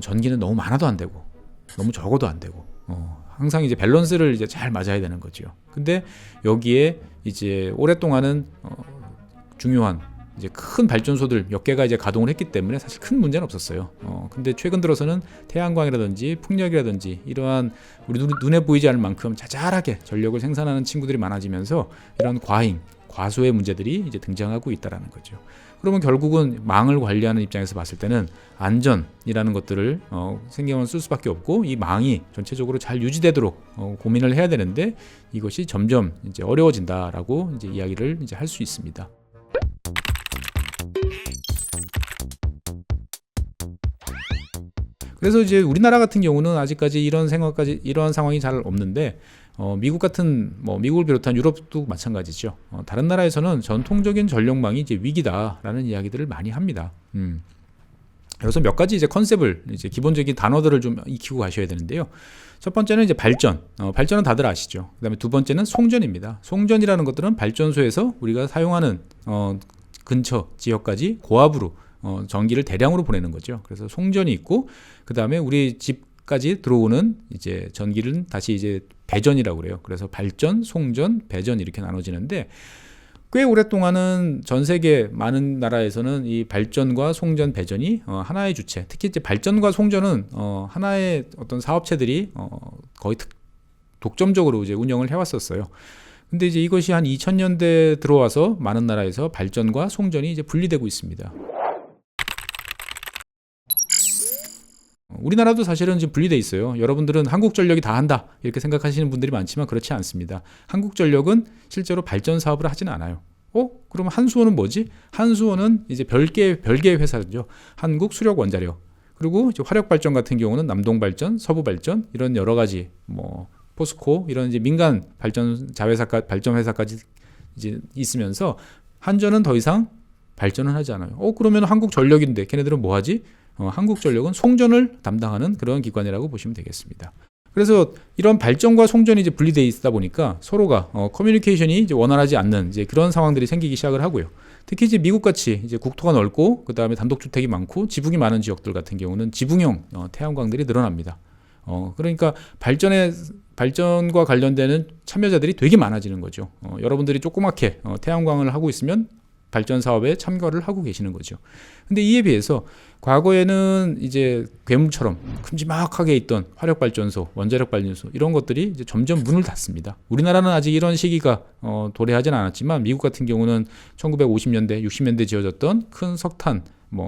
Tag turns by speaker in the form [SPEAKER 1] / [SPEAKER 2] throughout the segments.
[SPEAKER 1] 전기는 너무 많아도 안 되고 너무 적어도 안 되고 항상 이제 밸런스를 이제 잘 맞아야 되는 거죠. 근데 여기에 이제 오랫동안은 중요한 이제 큰 발전소들 몇 개가 이제 가동을 했기 때문에 사실 큰 문제는 없었어요. 근데 최근 들어서는 태양광이라든지 풍력이라든지 이러한 우리 눈에 보이지 않을 만큼 자잘하게 전력을 생산하는 친구들이 많아지면서 이런 과소의 문제들이 이제 등장하고 있다라는 거죠. 그러면 결국은 망을 관리하는 입장에서 봤을 때는 안전이라는 것들을 신경을 쓸 수밖에 없고, 이 망이 전체적으로 잘 유지되도록 고민을 해야 되는데 이것이 점점 이제 어려워진다라고 이제 이야기를 이제 할 수 있습니다. 그래서 이제 우리나라 같은 경우는 아직까지 이러한 상황이 잘 없는데, 미국 같은 미국을 비롯한 유럽도 마찬가지죠. 다른 나라에서는 전통적인 전력망이 이제 위기다라는 이야기들을 많이 합니다. 그래서 몇 가지 이제 컨셉을, 이제 기본적인 단어들을 좀 익히고 가셔야 되는데요. 첫 번째는 이제 발전은 다들 아시죠. 그다음에 두 번째는 송전입니다. 송전이라는 것들은 발전소에서 우리가 사용하는 근처 지역까지 고압으로 전기를 대량으로 보내는 거죠. 그래서 송전이 있고, 그 다음에 우리 집까지 들어오는 이제 전기를 다시 이제 배전이라고 그래요. 그래서 발전, 송전, 배전 이렇게 나눠지는데, 꽤 오랫동안은 전 세계 많은 나라에서는 이 발전과 송전, 배전이 하나의 주체, 특히 이제 발전과 송전은 하나의 어떤 사업체들이 거의 독점적으로 이제 운영을 해왔었어요. 근데 이제 이것이 한 2000년대 들어와서 많은 나라에서 발전과 송전이 이제 분리되고 있습니다. 우리나라도 사실은 지금 분리돼 있어요. 여러분들은 한국전력이 다 한다 이렇게 생각하시는 분들이 많지만 그렇지 않습니다. 한국전력은 실제로 발전 사업을 하지는 않아요. 그럼 한수원은 뭐지? 한수원은 이제 별개의 회사죠. 한국수력원자력. 그리고 이제 화력발전 같은 경우는 남동발전, 서부발전 이런 여러 가지 포스코 이런 이제 민간 발전 회사까지 이제 있으면서 한전은 더 이상 발전을 하지 않아요. 그러면 한국전력인데 걔네들은 뭐 하지? 한국전력은 송전을 담당하는 그런 기관이라고 보시면 되겠습니다. 그래서 이런 발전과 송전이 이제 분리되어 있다 보니까 서로가 커뮤니케이션이 이제 원활하지 않는 이제 그런 상황들이 생기기 시작을 하고요. 특히 이제 미국같이 이제 국토가 넓고 그 다음에 단독주택이 많고 지붕이 많은 지역들 같은 경우는 지붕형 태양광들이 늘어납니다. 그러니까 발전과 관련되는 참여자들이 되게 많아지는 거죠. 여러분들이 조그맣게 태양광을 하고 있으면 발전 사업에 참가를 하고 계시는 거죠. 근데 이에 비해서 과거에는 이제 괴물처럼 큼지막하게 있던 화력발전소, 원자력발전소 이런 것들이 이제 점점 문을 닫습니다. 우리나라는 아직 이런 시기가 도래하진 않았지만 미국 같은 경우는 1950년대, 60년대 지어졌던 큰 석탄,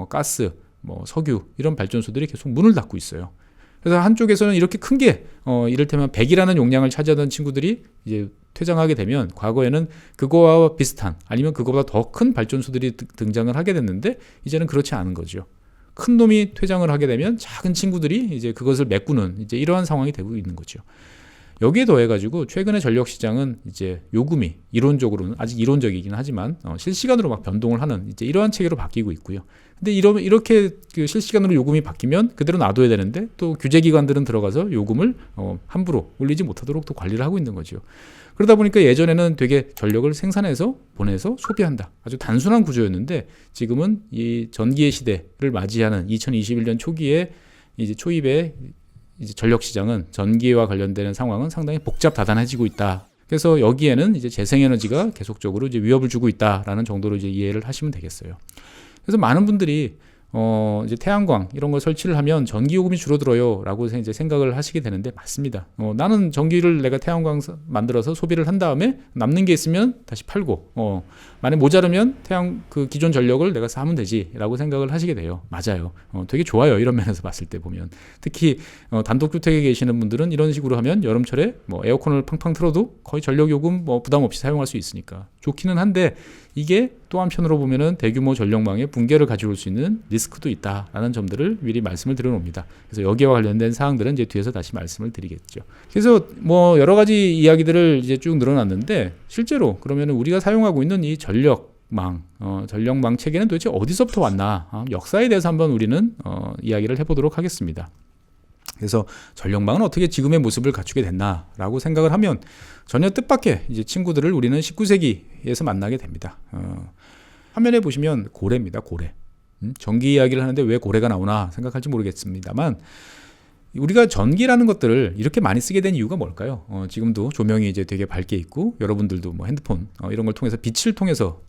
[SPEAKER 1] 가스, 석유 이런 발전소들이 계속 문을 닫고 있어요. 그래서 한쪽에서는 이렇게 큰 게 이를테면 100이라는 용량을 차지하던 친구들이 이제 퇴장하게 되면 과거에는 그거와 비슷한 아니면 그거보다 더 큰 발전소들이 등장을 하게 됐는데 이제는 그렇지 않은 거죠. 큰 놈이 퇴장을 하게 되면 작은 친구들이 이제 그것을 메꾸는 이제 이러한 상황이 되고 있는 거죠. 여기에 더해가지고 최근에 전력 시장은 이제 요금이 이론적으로는 아직 이론적이긴 하지만 실시간으로 막 변동을 하는 이제 이러한 체계로 바뀌고 있고요. 근데 이렇게 그 실시간으로 요금이 바뀌면 그대로 놔둬야 되는데 또 규제기관들은 들어가서 요금을 함부로 올리지 못하도록 또 관리를 하고 있는 거죠. 그러다 보니까 예전에는 되게 전력을 생산해서 보내서 소비한다. 아주 단순한 구조였는데 지금은 이 전기의 시대를 맞이하는 2021년 초기에 이제 초입에 이제 전력 시장은 전기와 관련되는 상황은 상당히 복잡다단해지고 있다. 그래서 여기에는 이제 재생에너지가 계속적으로 이제 위협을 주고 있다라는 정도로 이제 이해를 하시면 되겠어요. 그래서 많은 분들이 이제 태양광 이런 걸 설치를 하면 전기 요금이 줄어들어요라고 이제 생각을 하시게 되는데 맞습니다. 나는 전기를 내가 태양광 만들어서 소비를 한 다음에 남는 게 있으면 다시 팔고 만약 모자르면 그 기존 전력을 내가 사면 되지라고 생각을 하시게 돼요. 맞아요. 되게 좋아요. 이런 면에서 봤을 때 보면 특히 단독주택에 계시는 분들은 이런 식으로 하면 여름철에 에어컨을 팡팡 틀어도 거의 전력 요금 부담 없이 사용할 수 있으니까 좋기는 한데 이게 또 한편으로 보면은 대규모 전력망의 붕괴를 가져올 수 있는 리스크도 있다라는 점들을 미리 말씀을 드려놓습니다. 그래서 여기와 관련된 사항들은 이제 뒤에서 다시 말씀을 드리겠죠. 그래서 여러 가지 이야기들을 이제 쭉 늘어났는데 실제로 그러면은 우리가 사용하고 있는 이 전력망 체계는 도대체 어디서부터 왔나? 역사에 대해서 한번 우리는 이야기를 해보도록 하겠습니다. 그래서 전력망은 어떻게 지금의 모습을 갖추게 됐나라고 생각을 하면 전혀 뜻밖의 이제 친구들을 우리는 19세기에서 만나게 됩니다. 화면에 보시면 고래입니다. 고래. 전기 이야기를 하는데 왜 고래가 나오나 생각할지 모르겠습니다만 우리가 전기라는 것들을 이렇게 많이 쓰게 된 이유가 뭘까요? 지금도 조명이 이제 되게 밝게 있고 여러분들도 뭐 핸드폰 이런 걸 통해서 빛을 통해서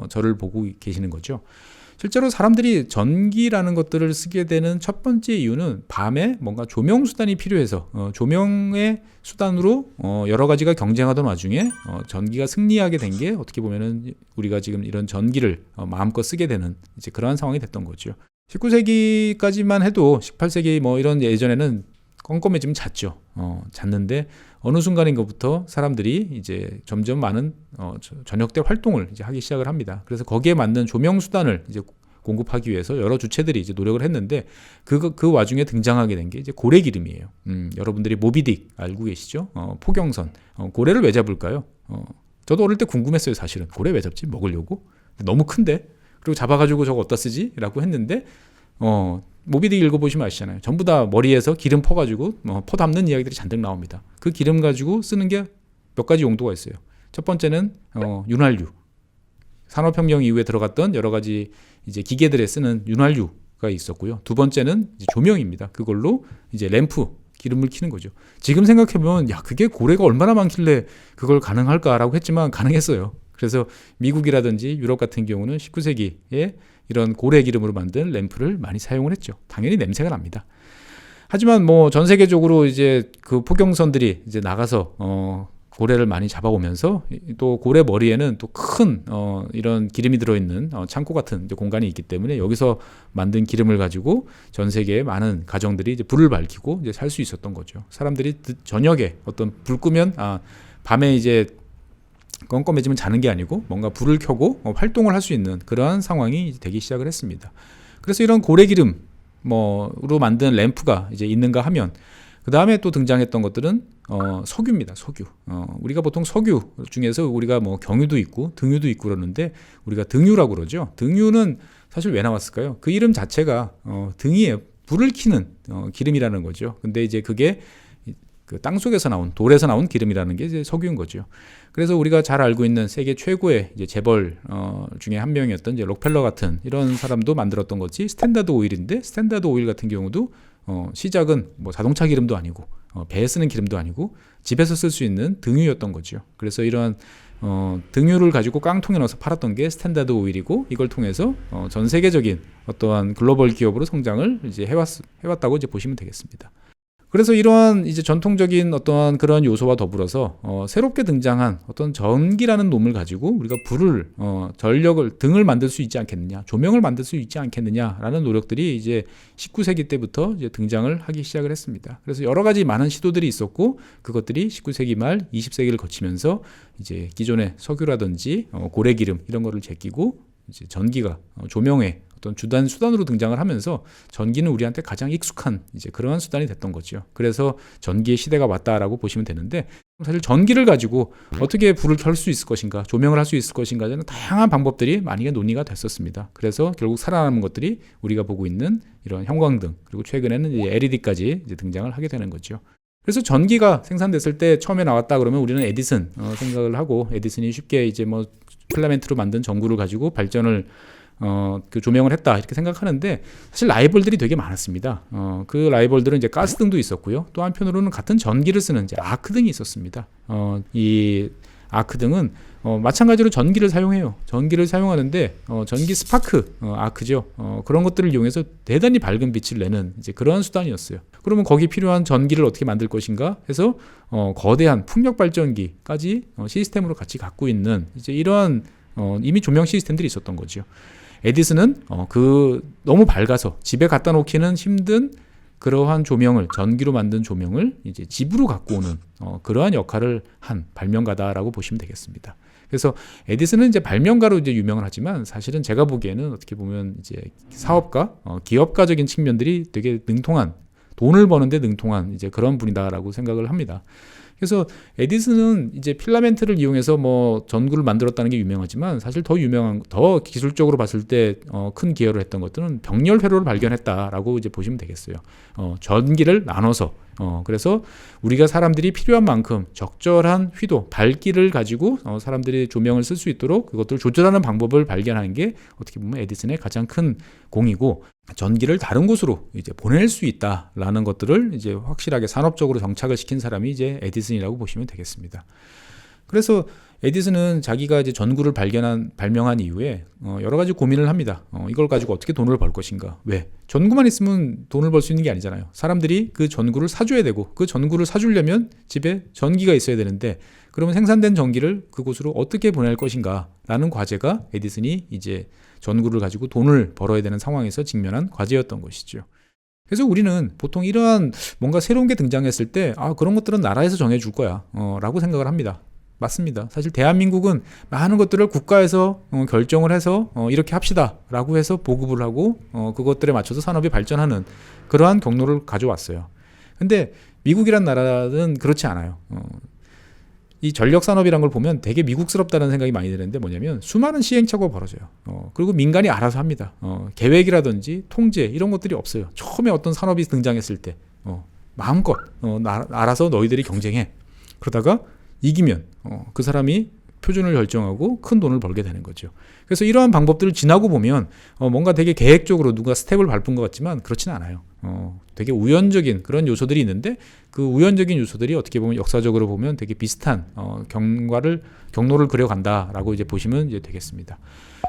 [SPEAKER 1] 저를 보고 계시는 거죠. 실제로 사람들이 전기라는 것들을 쓰게 되는 첫 번째 이유는 밤에 뭔가 조명 수단이 필요해서 조명의 수단으로 여러 가지가 경쟁하던 와중에 전기가 승리하게 된 게 어떻게 보면은 우리가 지금 이런 전기를 마음껏 쓰게 되는 이제 그러한 상황이 됐던 거죠. 19세기까지만 해도 18세기 뭐 이런 예전에는 껌껌해지면 잤죠. 잤는데 어느 순간인가부터 사람들이 이제 점점 많은 저녁 때 활동을 이제 하기 시작을 합니다. 그래서 거기에 맞는 조명 수단을 이제 공급하기 위해서 여러 주체들이 이제 노력을 했는데 그 와중에 등장하게 된 게 이제 고래 기름이에요. 여러분들이 모비딕 알고 계시죠? 포경선. 고래를 왜 잡을까요? 저도 어릴 때 궁금했어요, 사실은. 고래 왜 잡지? 먹으려고? 너무 큰데? 그리고 잡아가지고 저거 어디다 쓰지? 라고 했는데 모비딕 읽어보시면 아시잖아요. 전부 다 머리에서 기름 퍼가지고 퍼 담는 이야기들이 잔뜩 나옵니다. 그 기름 가지고 쓰는 게 몇 가지 용도가 있어요. 첫 번째는 윤활유. 산업혁명 이후에 들어갔던 여러 가지 이제 기계들에 쓰는 윤활유가 있었고요. 두 번째는 이제 조명입니다. 그걸로 이제 램프 기름을 켜는 거죠. 지금 생각해보면 야 그게 고래가 얼마나 많길래 그걸 가능할까라고 했지만 가능했어요. 그래서 미국이라든지 유럽 같은 경우는 19세기에 이런 고래 기름으로 만든 램프를 많이 사용을 했죠. 당연히 냄새가 납니다. 하지만 뭐 전 세계적으로 이제 그 포경선들이 이제 나가서 고래를 많이 잡아오면서 또 고래 머리에는 또 큰 이런 기름이 들어있는 창고 같은 이제 공간이 있기 때문에 여기서 만든 기름을 가지고 전 세계의 많은 가정들이 이제 불을 밝히고 이제 살 수 있었던 거죠. 사람들이 저녁에 어떤 불 끄면 밤에 이제 껌껌해지면 자는 게 아니고 뭔가 불을 켜고 활동을 할 수 있는 그러한 상황이 되기 시작을 했습니다. 그래서 이런 고래기름 뭐로 만든 램프가 이제 있는가 하면 그 다음에 또 등장했던 것들은 석유입니다. 석유. 우리가 보통 석유 중에서 우리가 뭐 경유도 있고 등유도 있고 그러는데 우리가 등유라고 그러죠. 등유는 사실 왜 나왔을까요? 그 이름 자체가 등이에요. 불을 켜는 기름이라는 거죠. 근데 이제 그게 그 땅속에서 나온 돌에서 나온 기름이라는 게 이제 석유인 거죠. 그래서 우리가 잘 알고 있는 세계 최고의 이제 재벌 중에 한 명이었던 이제 록펠러 같은 이런 사람도 만들었던 것이 스탠다드 오일인데 스탠다드 오일 같은 경우도 시작은 뭐 자동차 기름도 아니고 배에 쓰는 기름도 아니고 집에서 쓸 수 있는 등유였던 거죠. 그래서 이러한 등유를 가지고 깡통에 넣어서 팔았던 게 스탠다드 오일이고 이걸 통해서 전 세계적인 어떠한 글로벌 기업으로 성장을 이제 해왔다고 이제 보시면 되겠습니다. 그래서 이러한 이제 전통적인 어떠한 그런 요소와 더불어서 새롭게 등장한 어떤 전기라는 놈을 가지고 우리가 불을 전력을 등을 만들 수 있지 않겠느냐, 조명을 만들 수 있지 않겠느냐라는 노력들이 이제 19세기 때부터 이제 등장을 하기 시작을 했습니다. 그래서 여러 가지 많은 시도들이 있었고 그것들이 19세기 말 20세기를 거치면서 이제 기존의 석유라든지 고래기름 이런 거를 제끼고 이제 전기가 조명의 어떤 주단 수단으로 등장을 하면서 전기는 우리한테 가장 익숙한 이제 그러한 수단이 됐던 거죠. 그래서 전기의 시대가 왔다라고 보시면 되는데 사실 전기를 가지고 어떻게 불을 켤 수 있을 것인가, 조명을 할 수 있을 것인가는 다양한 방법들이 많이 논의가 됐었습니다. 그래서 결국 살아남은 것들이 우리가 보고 있는 이런 형광등 그리고 최근에는 이제 LED까지 이제 등장을 하게 되는 거죠. 그래서 전기가 생산됐을 때 처음에 나왔다 그러면 우리는 에디슨 생각을 하고 에디슨이 쉽게 이제 뭐 필라멘트로 만든 전구를 가지고 발전을 그 조명을 했다 이렇게 생각하는데 사실 라이벌들이 되게 많았습니다. 그 라이벌들은 이제 가스등도 있었고요. 또 한편으로는 같은 전기를 쓰는 이제 아크등이 있었습니다. 이 아크등은 마찬가지로 전기를 사용해요. 전기를 사용하는데 전기 스파크 아크죠. 그런 것들을 이용해서 대단히 밝은 빛을 내는 이제 그러한 수단이었어요. 그러면 거기 필요한 전기를 어떻게 만들 것인가 해서 거대한 풍력 발전기까지 시스템으로 같이 갖고 있는 이제 이러한 이미 조명 시스템들이 있었던 거죠. 에디슨은 너무 밝아서 집에 갖다 놓기는 힘든 그러한 조명을 전기로 만든 조명을 이제 집으로 갖고 오는 그러한 역할을 한 발명가다라고 보시면 되겠습니다. 그래서 에디슨은 이제 발명가로 이제 유명을 하지만 사실은 제가 보기에는 어떻게 보면 이제 사업가, 기업가적인 측면들이 되게 능통한 돈을 버는데 능통한 이제 그런 분이다라고 생각을 합니다. 그래서 에디슨은 이제 필라멘트를 이용해서 뭐 전구를 만들었다는 게 유명하지만 사실 더 유명한, 더 기술적으로 봤을 때 큰 기여를 했던 것들은 병렬 회로를 발견했다라고 이제 보시면 되겠어요. 전기를 나눠서 그래서 우리가 사람들이 필요한 만큼 적절한 휘도, 밝기를 가지고 사람들이 조명을 쓸 수 있도록 그것들을 조절하는 방법을 발견하는 게 어떻게 보면 에디슨의 가장 큰 공이고, 전기를 다른 곳으로 이제 보낼 수 있다라는 것들을 이제 확실하게 산업적으로 정착을 시킨 사람이 이제 에디슨이라고 보시면 되겠습니다. 그래서 에디슨은 자기가 이제 전구를 발명한 이후에 여러 가지 고민을 합니다. 이걸 가지고 어떻게 돈을 벌 것인가? 왜? 전구만 있으면 돈을 벌 수 있는 게 아니잖아요. 사람들이 그 전구를 사줘야 되고, 그 전구를 사주려면 집에 전기가 있어야 되는데, 그러면 생산된 전기를 그곳으로 어떻게 보낼 것인가? 라는 과제가 에디슨이 이제 전구를 가지고 돈을 벌어야 되는 상황에서 직면한 과제였던 것이죠. 그래서 우리는 보통 이러한 뭔가 새로운 게 등장했을 때 그런 것들은 나라에서 정해줄 거야 라고 생각을 합니다. 맞습니다. 사실 대한민국은 많은 것들을 국가에서 결정을 해서 이렇게 합시다 라고 해서 보급을 하고 그것들에 맞춰서 산업이 발전하는 그러한 경로를 가져왔어요. 근데 미국이란 나라는 그렇지 않아요. 이 전력 산업이란 걸 보면 되게 미국스럽다는 생각이 많이 드는데, 뭐냐면 수많은 시행착오가 벌어져요. 그리고 민간이 알아서 합니다. 계획이라든지 통제 이런 것들이 없어요. 처음에 어떤 산업이 등장했을 때 마음껏 알아서 너희들이 경쟁해. 그러다가 이기면 그 사람이 표준을 결정하고 큰 돈을 벌게 되는 거죠. 그래서 이러한 방법들을 지나고 보면 뭔가 되게 계획적으로 누가 스텝을 밟은 것 같지만 그렇지는 않아요. 되게 우연적인 그런 요소들이 있는데, 그 우연적인 요소들이 어떻게 보면 역사적으로 보면 되게 비슷한 경로를 그려간다라고 이제 보시면 이제 되겠습니다.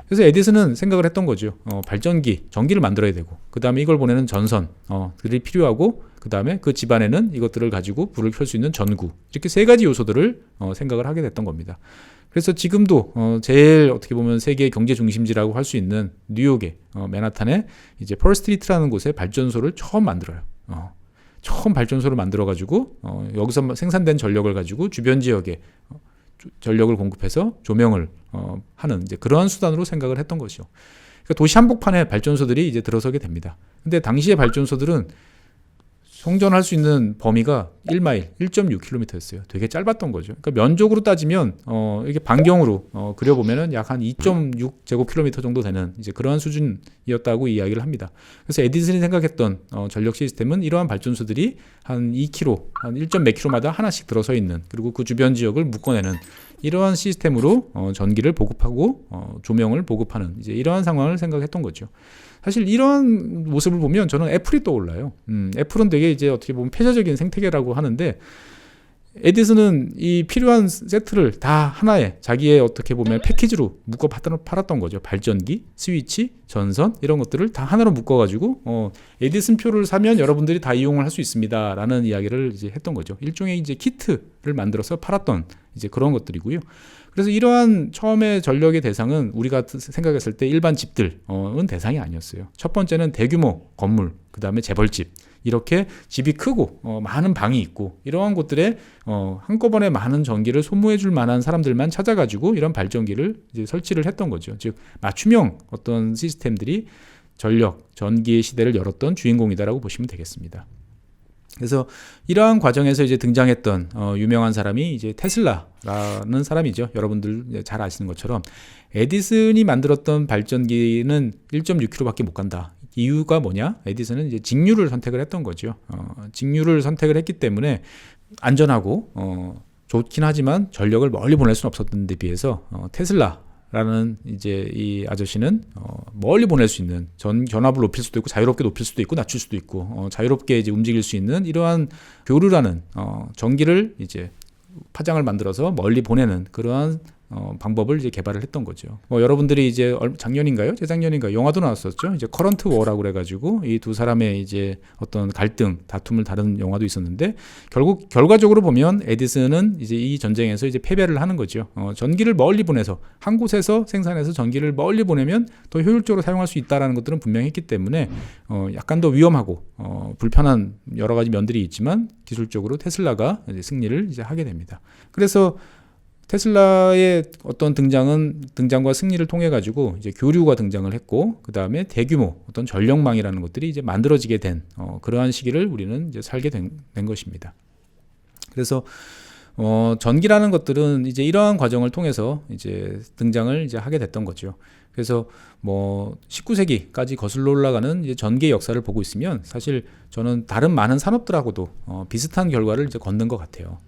[SPEAKER 1] 그래서 에디슨은 생각을 했던 거죠. 발전기, 전기를 만들어야 되고, 그 다음에 이걸 보내는 전선들이 필요하고, 그 다음에 그 집안에는 이것들을 가지고 불을 켤 수 있는 전구, 이렇게 세 가지 요소들을 생각을 하게 됐던 겁니다. 그래서 지금도 제일 어떻게 보면 세계의 경제 중심지라고 할 수 있는 뉴욕의 맨하탄에 이제 펄 스트리트라는 곳에 발전소를 처음 만들어요. 처음 발전소를 만들어 가지고 여기서 생산된 전력을 가지고 주변 지역에 전력을 공급해서 조명을 하는 이제 그러한 수단으로 생각을 했던 것이죠. 그러니까 도시 한복판에 발전소들이 이제 들어서게 됩니다. 근데 당시의 발전소들은 성전할 수 있는 범위가 1마일, 1.6km였어요. 되게 짧았던 거죠. 그러니까 면적으로 따지면 이게 반경으로 그려보면은 약 한 2.6제곱킬로미터 정도 되는 이제 그러한 수준이었다고 이야기를 합니다. 그래서 에디슨이 생각했던 전력 시스템은 이러한 발전소들이 한 2km, 한 1몇 km마다 하나씩 들어서 있는, 그리고 그 주변 지역을 묶어내는 이러한 시스템으로 전기를 보급하고 조명을 보급하는 이제 이러한 상황을 생각했던 거죠. 사실 이런 모습을 보면 저는 애플이 떠올라요. 애플은 되게 이제 어떻게 보면 폐쇄적인 생태계라고 하는데, 에디슨은 이 필요한 세트를 다 하나에 자기의 어떻게 보면 패키지로 묶어 팔았던 거죠. 발전기, 스위치, 전선 이런 것들을 다 하나로 묶어가지고 에디슨 표를 사면 여러분들이 다 이용을 할 수 있습니다라는 이야기를 이제 했던 거죠. 일종의 이제 키트를 만들어서 팔았던 이제 그런 것들이고요. 그래서 이러한 처음에 전력의 대상은 우리가 생각했을 때 일반 집들은 대상이 아니었어요. 첫 번째는 대규모 건물, 그 다음에 재벌집, 이렇게 집이 크고 많은 방이 있고 이러한 곳들에 한꺼번에 많은 전기를 소모해 줄 만한 사람들만 찾아가지고 이런 발전기를 이제 설치를 했던 거죠. 즉 맞춤형 어떤 시스템들이 전기의 시대를 열었던 주인공이다라고 보시면 되겠습니다. 그래서 이러한 과정에서 이제 등장했던 유명한 사람이 이제 테슬라라는 사람이죠. 여러분들 잘 아시는 것처럼 에디슨이 만들었던 발전기는 1.6km밖에 못 간다. 이유가 뭐냐? 에디슨은 이제 직류를 선택을 했던 거죠. 직류를 선택을 했기 때문에 안전하고 좋긴 하지만 전력을 멀리 보낼 수는 없었던 데 비해서 테슬라라는 이제 이 아저씨는 멀리 보낼 수 있는 전압을 높일 수도 있고 자유롭게 높일 수도 있고 낮출 수도 있고 자유롭게 이제 움직일 수 있는 이러한 교류라는 전기를 이제 파장을 만들어서 멀리 보내는 그러한 방법을 이제 개발을 했던 거죠. 여러분들이 이제 작년인가요? 재작년인가요? 영화도 나왔었죠. 이제 커런트 워라고 그래가지고 이 두 사람의 이제 어떤 갈등, 다툼을 다룬 영화도 있었는데, 결과적으로 보면 에디슨은 이제 이 전쟁에서 이제 패배를 하는 거죠. 전기를 멀리 보내서 한 곳에서 생산해서 전기를 멀리 보내면 더 효율적으로 사용할 수 있다라는 것들은 분명히 했기 때문에 약간 더 위험하고 불편한 여러 가지 면들이 있지만 기술적으로 테슬라가 이제 승리를 이제 하게 됩니다. 그래서 테슬라의 어떤 등장과 승리를 통해 가지고 이제 교류가 등장을 했고, 그 다음에 대규모 어떤 전력망이라는 것들이 이제 만들어지게 된 그러한 시기를 우리는 이제 살게 된 것입니다. 그래서 전기라는 것들은 이제 이러한 과정을 통해서 이제 등장을 이제 하게 됐던 거죠. 그래서 뭐 19세기까지 거슬러 올라가는 이제 전기의 역사를 보고 있으면 사실 저는 다른 많은 산업들하고도 비슷한 결과를 이제 걷는 것 같아요.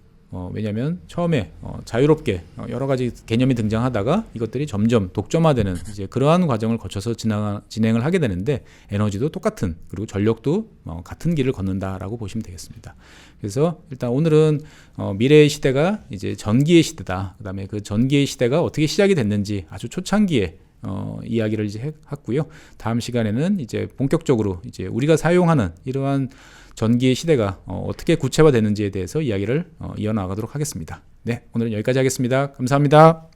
[SPEAKER 1] 왜냐하면 처음에 자유롭게 여러 가지 개념이 등장하다가 이것들이 점점 독점화되는 이제 그러한 과정을 거쳐서 진행을 하게 되는데 에너지도 똑같은 그리고 전력도 같은 길을 걷는다라고 보시면 되겠습니다. 그래서 일단 오늘은 미래의 시대가 이제 전기의 시대다. 그다음에 그 전기의 시대가 어떻게 시작이 됐는지 아주 초창기에 이야기를 이제 했고요. 다음 시간에는 이제 본격적으로 이제 우리가 사용하는 이러한 전기의 시대가 어떻게 구체화되는지에 대해서 이야기를 이어나가도록 하겠습니다. 네, 오늘은 여기까지 하겠습니다. 감사합니다.